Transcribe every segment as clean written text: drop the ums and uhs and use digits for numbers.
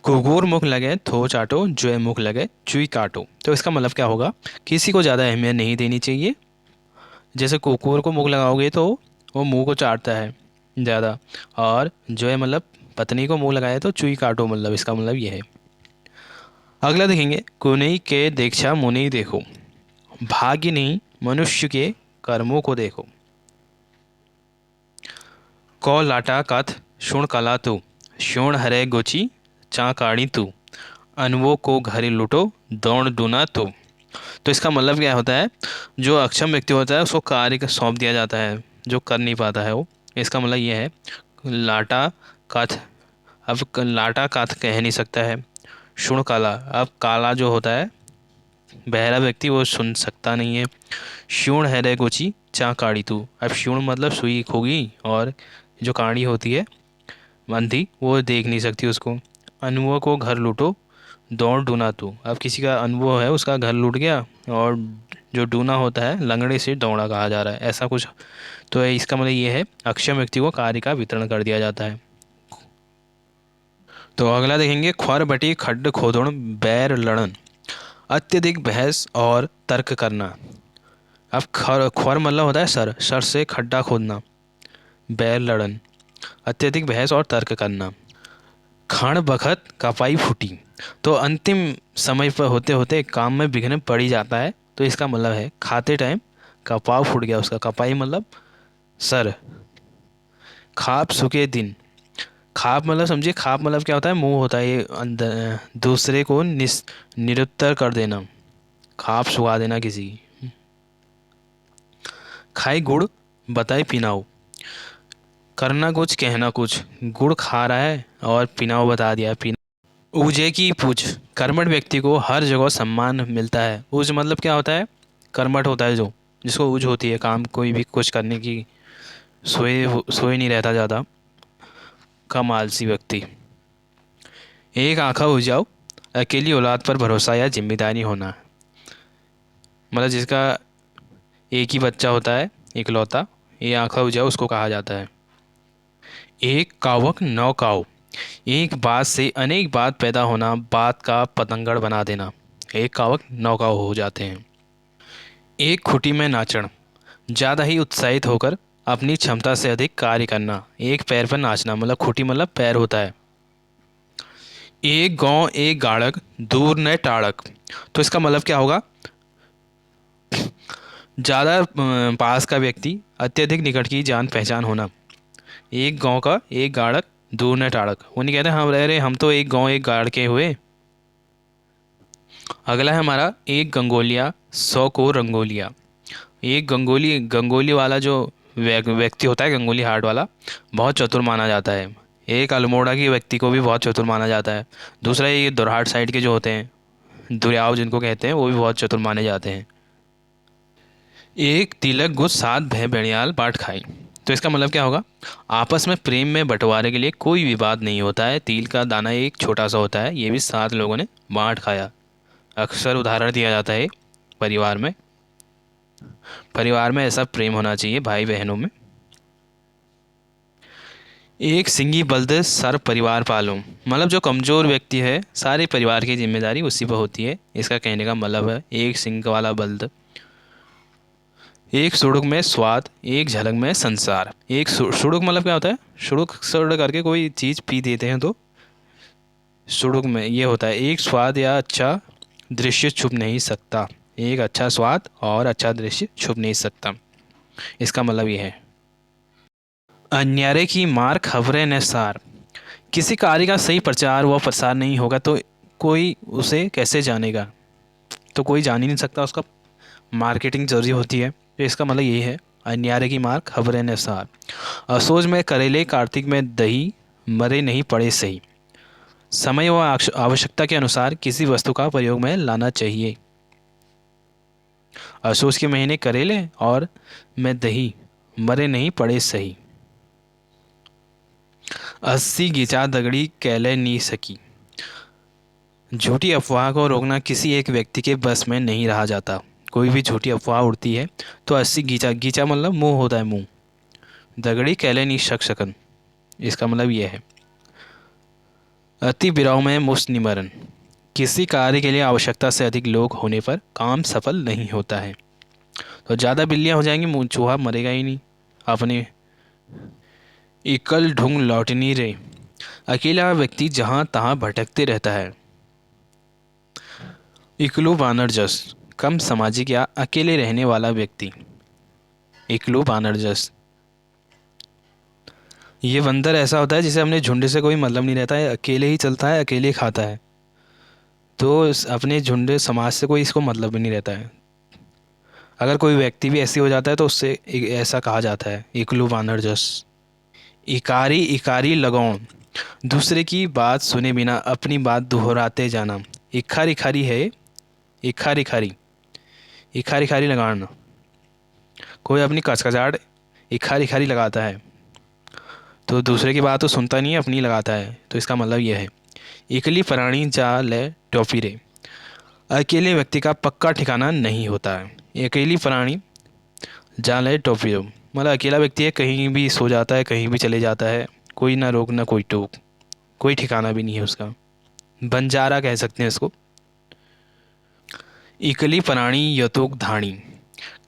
कुकुर मुख लगे थो चाटो, जो मुख लगे चुई काटो। तो इसका मतलब क्या होगा, किसी को ज़्यादा अहमियत नहीं देनी चाहिए। जैसे कुकुर को मुख लगाओगे तो वो मुंह को चाटता है ज़्यादा, और जो है मतलब पत्नी को मुंह लगाए तो चुई काटो, मतलब इसका मतलब ये है। अगला देखेंगे, कुनई के दीक्षा मुनि देखो, भाग्य नहीं मनुष्य के कर्मों को देखो। कौ लाटा कथ शुण कला तू, शुण हरे गोची चा काढ़ी तू, अनवो को घरे लुटो दौड़ डूना तू। तो इसका मतलब क्या होता है, जो अक्षम व्यक्ति होता है उसको कार्य सौंप दिया जाता है, जो कर नहीं पाता है वो। इसका मतलब ये है, लाटा कथ, अब लाटा कथ कह नहीं सकता है। शुण काला, अब काला जो होता है बहरा व्यक्ति वो सुन सकता नहीं है। श्यूण है रे गोची चा काढ़ी तू, अब श्यूण मतलब सुई खोगी, और जो काढ़ी होती है अंधी वो देख नहीं सकती उसको। अनुभव को घर लूटो दौड़ डूना तू, अब किसी का अनुभव है उसका घर लूट गया, और जो डूना होता है लंगड़े से दौड़ा कहा जा रहा है, ऐसा कुछ। तो इसका मतलब ये है, अक्षम व्यक्ति को कार्य का वितरण कर दिया जाता है। तो अगला देखेंगे, ख्वर बटी खड्ड खोदण बैर लड़न, अत्यधिक बहस और तर्क करना। अब खर ख्वर मतलब होता है सर, सर से खड्डा खोदना। बैर लड़न, अत्यधिक बहस और तर्क करना। क्षण बखत कपाई फूटी, तो अंतिम समय पर होते होते काम में विघ्न पड़ ही जाता है। तो इसका मतलब है, खाते टाइम कपाव फूट गया उसका, कपाई मतलब सर। खाप सूखे दिन, खाप मतलब समझिए, खाप मतलब क्या होता है, मुंह होता है ये अंदर, दूसरे को निरुत्तर कर देना, खाप सुखा देना किसी की। खाई गुड़ बताए पिनाओ, करना कुछ कहना कुछ, गुड़ खा रहा है और पिनाओ बता दिया, पीना। ऊजे की पूछ, कर्मठ व्यक्ति को हर जगह सम्मान मिलता है। ऊज मतलब क्या होता है, कर्मठ होता है जो, जिसको ऊज होती है काम कोई भी कुछ करने की, सोए नहीं रहता ज़्यादा, कम आलसी व्यक्ति। एक आँखा हो जाओ, अकेली औलाद पर भरोसा या जिम्मेदारी होना, मतलब जिसका एक ही बच्चा होता है इकलौता, ये आँखा हो जाओ उसको कहा जाता है। एक कावक नौ काव, एक बात से अनेक बात पैदा होना, बात का पतंगड़ बना देना, एक कावक नौ काव हो जाते हैं। एक खुटी में नाचण, ज़्यादा ही उत्साहित होकर अपनी क्षमता से अधिक कार्य करना, एक पैर पर नाचना, मतलब खुटी मतलब पैर होता है। एक गांव एक गाड़क दूर न टाड़क, तो इसका मतलब क्या होगा, ज़्यादा पास का व्यक्ति, अत्यधिक निकट की जान पहचान होना। एक गांव का एक गाड़क दूर न टाड़क, वो नहीं कहते हम रह रहे, हम तो एक गांव एक गाड़ के हुए। अगला है हमारा, एक गंगोलिया सौ को रंगोलिया। एक गंगोली, गंगोली वाला जो व्यक्ति होता है, गंगोली हार्ट वाला, बहुत चतुर माना जाता है। एक अल्मोड़ा की व्यक्ति को भी बहुत चतुर माना जाता है। दूसरा ये दुरहाट साइड के जो होते हैं, दुरियाव जिनको कहते हैं, वो भी बहुत चतुर माने जाते हैं। एक तिलक गुज सात भय बेड़ियाल बाट खाई, तो इसका मतलब क्या होगा, आपस में प्रेम में बंटवारे के लिए कोई विवाद नहीं होता है, तिल का दाना एक छोटा सा होता है, ये भी सात लोगों ने बांट खाया। अक्सर उदाहरण दिया जाता है परिवार में, परिवार में ऐसा प्रेम होना चाहिए भाई बहनों में। एक सिंगी बल्द सर परिवार पालो, मतलब जो कमज़ोर व्यक्ति है सारे परिवार की जिम्मेदारी उसी पर होती है, इसका कहने का मतलब है एक सिंग वाला बल्द। एक सुड़ुक में स्वाद एक झलक में संसार, एक सुड़ुक मतलब क्या होता है, सुड़ुक सड़ करके कोई चीज़ पी देते हैं तो सुड़ुक में ये होता है, एक स्वाद या अच्छा दृश्य छुप नहीं सकता, एक अच्छा स्वाद और अच्छा दृश्य छुप नहीं सकता, इसका मतलब ये है। अन्यारे की मार खबरें न सार, किसी कार्य का सही प्रचार व प्रसार नहीं होगा तो कोई उसे कैसे जानेगा, तो कोई जान ही नहीं सकता, उसका मार्केटिंग जरूरी होती है, तो इसका मतलब यही है, अन्यारे की मार खबरें न सार। असोज में करेले कार्तिक में दही, मरे नहीं पड़े सही। समय व आवश्यकता के अनुसार किसी वस्तु का प्रयोग में लाना चाहिए। असोज के महीने करेले और में दही, मरे नहीं पड़े सही। 80 गिचा दगड़ी कैले नी सकी, झूठी अफवाह को रोकना किसी एक व्यक्ति के बस में नहीं रहा जाता, कोई भी झूठी अफवाह उड़ती है तो 80 गीचा, गीचा मतलब मुंह होता है मुंह, दगड़ी कैले नी शक शकन, इसका मतलब ये है। अति विरह में मुष्ट निवारण। किसी कार्य के लिए आवश्यकता से अधिक लोग होने पर काम सफल नहीं होता है। तो ज़्यादा बिल्लियाँ हो जाएंगी, चूहा मरेगा ही नहीं अपने। एकल ढूंढ लौटनी रे। अकेला व्यक्ति जहाँ तहाँ भटकते रहता है। इकलू बानर जस। कम सामाजिक या अकेले रहने वाला व्यक्ति। इकलू बानर जस। ये बंदर ऐसा होता है जिसे अपने झुंड से कोई मतलब नहीं रहता है, अकेले ही चलता है, अकेले ही खाता है। तो अपने झुंड समाज से कोई इसको मतलब भी नहीं रहता है। अगर कोई व्यक्ति भी ऐसी हो जाता है तो उससे ऐसा कहा जाता है, इकलू बानर जस। इकारी इकारी लगौन। दूसरे की बात सुने बिना अपनी बात दोहराते जाना। इखारी खारी है। इखारी खारी। इखारी खारी लगाना। कोई अपनी कचकचाहट इखारी खारी लगाता है तो दूसरे की बात तो सुनता नहीं है, अपनी लगाता है। तो इसका मतलब यह है, इकली प्राणी जा ले टोपी रे। अकेले व्यक्ति का पक्का ठिकाना नहीं होता है। अकेली प्राणी जा ले टोपी रे मतलब अकेला व्यक्ति है, कहीं भी सो जाता है, कहीं भी चले जाता है, कोई ना रोक ना कोई टोक, कोई ठिकाना भी नहीं है उसका। बंजारा कह सकते हैं इसको। इकली प्राणी यतुक धाणी।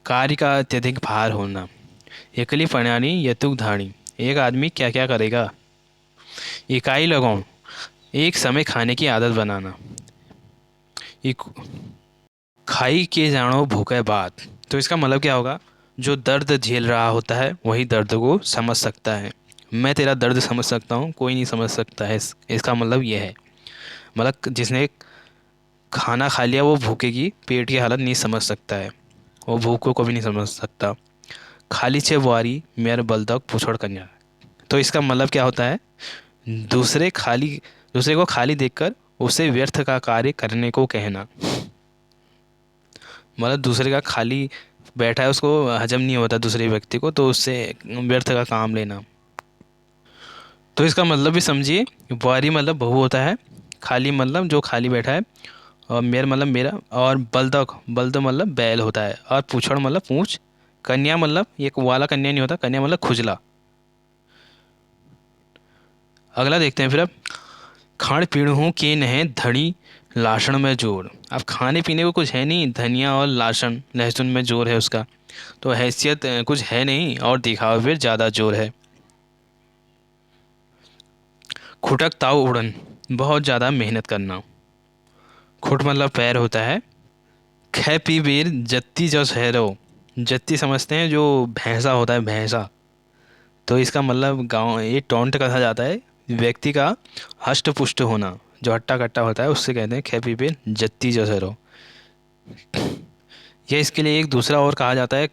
कार्य का अत्यधिक भार होना। इकली प्राणी यतुक धाणी। एक आदमी क्या क्या करेगा। इकाई लगाओ। एक समय खाने की आदत बनाना। एक खाई के जानो भूखे बात। तो इसका मतलब क्या होगा, जो दर्द झेल रहा होता है वही दर्द को समझ सकता है। मैं तेरा दर्द समझ सकता हूँ, कोई नहीं समझ सकता है। इसका मतलब यह है, मतलब जिसने खाना खा लिया वो भूखे की पेट की हालत नहीं समझ सकता है, वो भूख को कभी नहीं समझ सकता। खाली छे बुआरी मेरे बलदक पुछड़ कन्या। तो इसका मतलब क्या होता है, दूसरे खाली दूसरे को खाली देखकर उसे व्यर्थ का कार्य करने को कहना। मतलब दूसरे का खाली बैठा है, उसको हजम नहीं होता दूसरे व्यक्ति को, तो उससे व्यर्थ का काम लेना। तो इसका मतलब भी समझिए, बुआरी मतलब बहू होता है, खाली मतलब जो खाली बैठा है, और मेर मतलब मेरा, और बलदक बलद मतलब बैल होता है, और पूछड़ मतलब पूछ। कन्या मतलब ये वाला कन्या नहीं होता, कन्या मतलब खुजला। अगला देखते हैं फिर अब। खाण पीणू के नहे धड़ी लाशण में जोर। अब खाने पीने को कुछ है नहीं, धनिया और लाशण लहसुन में जोर है उसका। तो हैसियत कुछ है नहीं और दिखावा फिर ज़्यादा जोर है। खुटक ताव उड़न। बहुत ज़्यादा मेहनत करना। खुट मतलब पैर होता है। खे पी बेर जत्ती जो शहरो। जत्ती समझते हैं, जो भैंसा होता है, भैंसा। तो इसका मतलब गांव, ये टोंट कहा जाता है व्यक्ति का हष्ट पुष्ट होना, जो हट्टा कट्टा होता है उससे कहते हैं खे पी बेर जत्ती जो शहरो। ये इसके लिए एक दूसरा और कहा जाता है,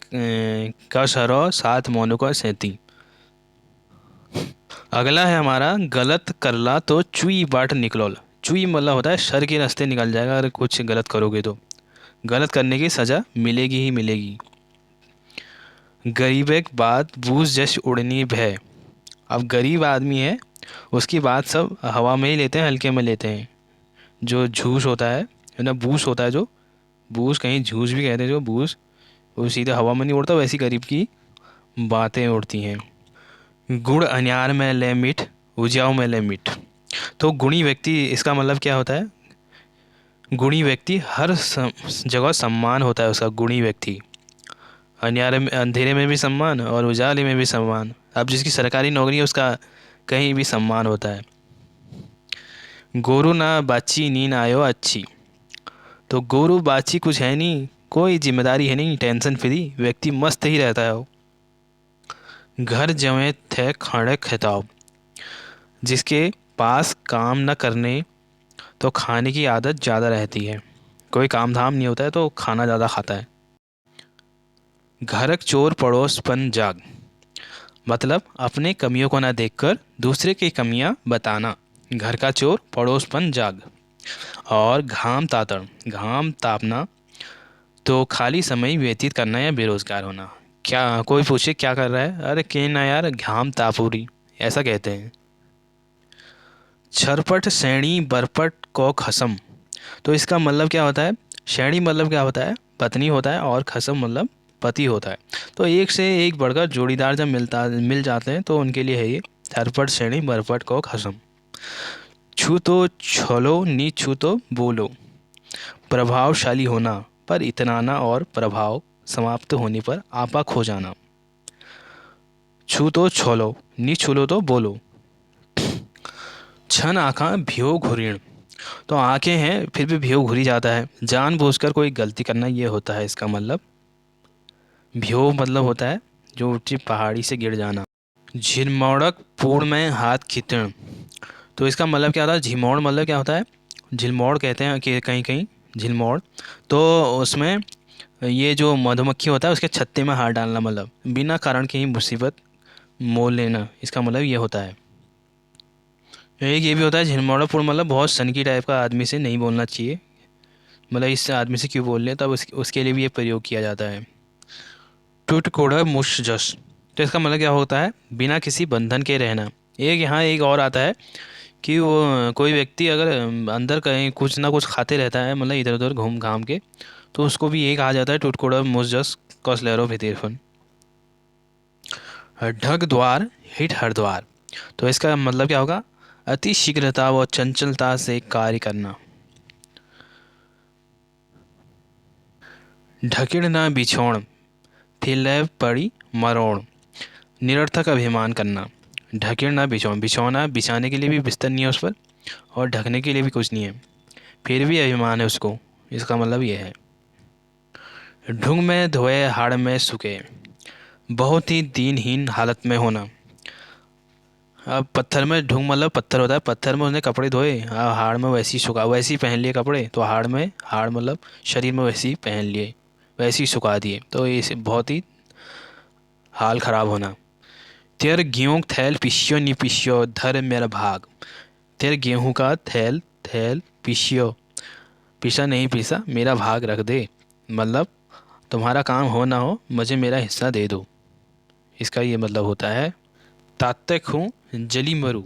का शहरो सात मोनो का सैती। अगला है हमारा, गलत करला तो चुई बाट निकलोल। चुई मतलब होता है शर के रास्ते निकल जाएगा अगर कुछ गलत करोगे तो। गलत करने की सज़ा मिलेगी ही मिलेगी। गरीब एक बात बूझ जश उड़नी भय। अब गरीब आदमी है, उसकी बात सब हवा में ही लेते हैं, हल्के में लेते हैं। जो झूठ होता है ना, बूझ होता है जो, बूझ कहीं झूठ भी कहते हैं, जो बूझ वो सीधे हवा में नहीं उड़ता, वैसी गरीब की बातें उड़ती हैं। गुड़ अनियार में ले मीठ, उजियाव में ले मीठ। तो गुणी व्यक्ति, इसका मतलब क्या होता है, गुणी व्यक्ति हर जगह सम्मान होता है उसका, गुणी व्यक्ति। अंधियारे में, अंधेरे में भी सम्मान और उजाले में भी सम्मान। अब जिसकी सरकारी नौकरी है उसका कहीं भी सम्मान होता है। गोरू ना बाची नींद आयो अच्छी। तो गोरू बाची कुछ है नहीं, कोई जिम्मेदारी है नहीं, टेंशन फ्री व्यक्ति मस्त ही रहता है वो। घर जमे थे खाने खिताब। जिसके पास काम न करने तो खाने की आदत ज़्यादा रहती है, कोई काम धाम नहीं होता है तो खाना ज़्यादा खाता है। घरक चोर पड़ोसपन जाग। मतलब अपने कमियों को ना देखकर दूसरे की कमियां बताना। घर का चोर पड़ोसपन जाग। और घाम तातड़, घाम तापना तो खाली समय व्यतीत करना या बेरोजगार होना। क्या कोई पूछे क्या कर रहा है, अरे के ना यार घाम तापूरी, ऐसा कहते हैं। छरपट सैणी बरपट को खसम। तो इसका मतलब क्या होता है, शैणी मतलब क्या होता है, पत्नी होता है, और खसम मतलब पति होता है। तो एक से एक बढ़कर जोड़ीदार जब मिल जाते हैं तो उनके लिए है ये छरपट सैणी बरपट को खसम। छू तो छोलो नी छू तो बोलो। प्रभावशाली होना पर इतराना और प्रभाव समाप्त होने पर आपा खो जाना। छू तो छोलो नी छूलो तो बोलो। छन आँखा भ्यो घुरीण। तो आंखें हैं फिर भी भ्यो घुरी जाता है, जानबूझकर कोई गलती करना ये होता है इसका मतलब। भ्यो मतलब होता है जो ऊंची पहाड़ी से गिर जाना। झिलमौड़क पूर्ण में हाथ खींचण। तो इसका मतलब क्या होता है, झिलमौड़ मतलब क्या होता है, झिलमौड़ कहते हैं कि कहीं कहीं झिलमौड़। तो उसमें ये जो मधुमक्खी होता है उसके छत्ते में हाथ डालना, मतलब बिना कारण की ही मुसीबत मोल लेना, इसका मतलब ये होता है। एक ये भी होता है झिलमौड़ापुर, मतलब बहुत सनकी टाइप का आदमी से नहीं बोलना चाहिए, मतलब इस आदमी से क्यों बोल रहे हैं, तब उसके लिए भी ये प्रयोग किया जाता है। टुटकोड़ा मुश जस। तो इसका मतलब क्या होता है, बिना किसी बंधन के रहना। एक यहाँ एक और आता है कि वो कोई व्यक्ति अगर अंदर कहीं कुछ ना कुछ खाते रहता है, मतलब इधर उधर घूम घाम के, तो उसको भी एक आ जाता है टुटकोड़ा मुश जस कस लहरो भितेरफन। ढग द्वार हिट हरद्वार। तो इसका मतलब क्या होगा, अति शीघ्रता व चंचलता से कार्य करना। ढकिड़ न बिछोण फिर पड़ी मरोड़। निरर्थक अभिमान करना। ढकिड़ ना बिछोण, बिछौना बिछाने के लिए भी बिस्तर नहीं है उस पर, और ढकने के लिए भी कुछ नहीं है, फिर भी अभिमान है उसको, इसका मतलब ये है। ढूंग में धोए हाड़ में सूखे। बहुत ही दीनहीन हालत में होना। अब पत्थर में ढूंग मतलब पत्थर होता है, पत्थर में उसने कपड़े धोए, हाड़ में वैसे ही सुखा, वैसे ही पहन लिए कपड़े, तो हाड़ में, हाड़ मतलब शरीर में वैसे ही पहन लिए, वैसे ही सुखा दिए, तो ये बहुत ही हाल ख़राब होना। तेर गेहूँ थैल पिसियो नी पिसियो धर मेरा भाग। तेर गेहूँ का थैल थैल पिसियो, पिसा नहीं पिसा मेरा भाग रख दे, मतलब तुम्हारा काम हो ना हो मुझे मेरा हिस्सा दे दो, इसका ये मतलब होता है। तात्तक हूँ जली मरू,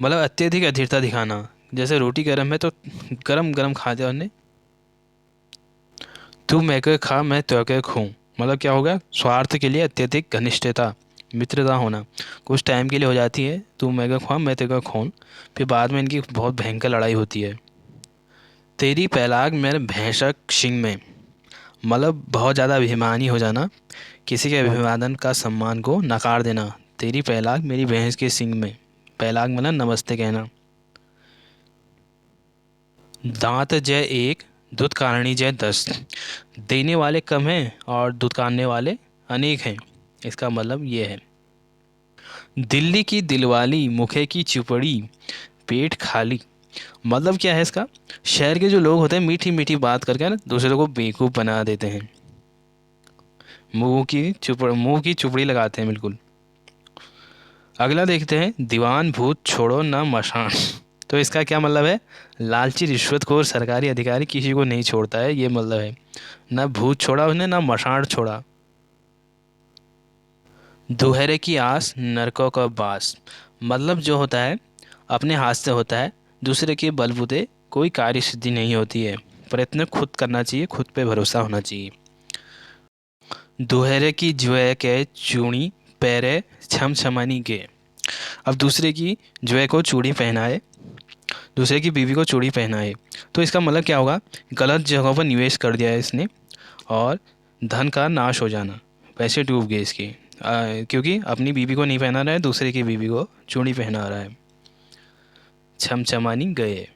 मतलब अत्यधिक अधीरता दिखाना, जैसे रोटी गर्म है तो गरम गरम खाते हैं, तू मैं के खा मैं तो के खूँ, मतलब क्या होगा, स्वार्थ के लिए अत्यधिक घनिष्ठता मित्रता होना, कुछ टाइम के लिए हो जाती है, तू मैं का खुआ मैं तेरे का खून, फिर बाद में इनकी बहुत भयंकर लड़ाई होती है। तेरी पहलाग मेरे भैंसक सिंह में, मतलब बहुत ज़्यादा अभिमानी हो जाना, किसी के अभिवादन का सम्मान को नकार देना। तेरी पहलाग मेरी भैंस के सिंग में, पहलाग मतलब नमस्ते कहना। दांत जय एक दुध कारणी जय 10। देने वाले कम हैं और दूध काटने वाले अनेक हैं, इसका मतलब ये है। दिल्ली की दिलवाली मुखे की चुपड़ी पेट खाली, मतलब क्या है इसका, शहर के जो लोग होते हैं मीठी मीठी बात करके ना दूसरे को बेवकूफ़ बना देते हैं, मुंह की चुपड़ी लगाते हैं बिल्कुल। अगला देखते हैं, दीवान भूत छोड़ो ना मशान। तो इसका क्या मतलब है, लालची रिश्वतखोर सरकारी अधिकारी किसी को नहीं छोड़ता है, ये मतलब है। ना भूत छोड़ा उसने ना मशान छोड़ा। दुहरे की आस नरकों का बास, मतलब जो होता है अपने हाथ से होता है, दूसरे के बलबूते कोई कार्य सिद्धि नहीं होती है, प्रयत्न खुद करना चाहिए, खुद पे भरोसा होना चाहिए। दुहरे की जुए के चूड़ी पैरे छम छमानी के। अब दूसरे की जुए को चूड़ी पहनाए, दूसरे की बीवी को चूड़ी पहनाए, तो इसका मतलब क्या होगा, गलत जगहों पर निवेश कर दिया है इसने, और धन का नाश हो जाना, पैसे डूब गए इसके, क्योंकि अपनी बीवी को नहीं पहना रहा है, दूसरे की बीवी को चूड़ी पहना रहा है। छमछमानी गए।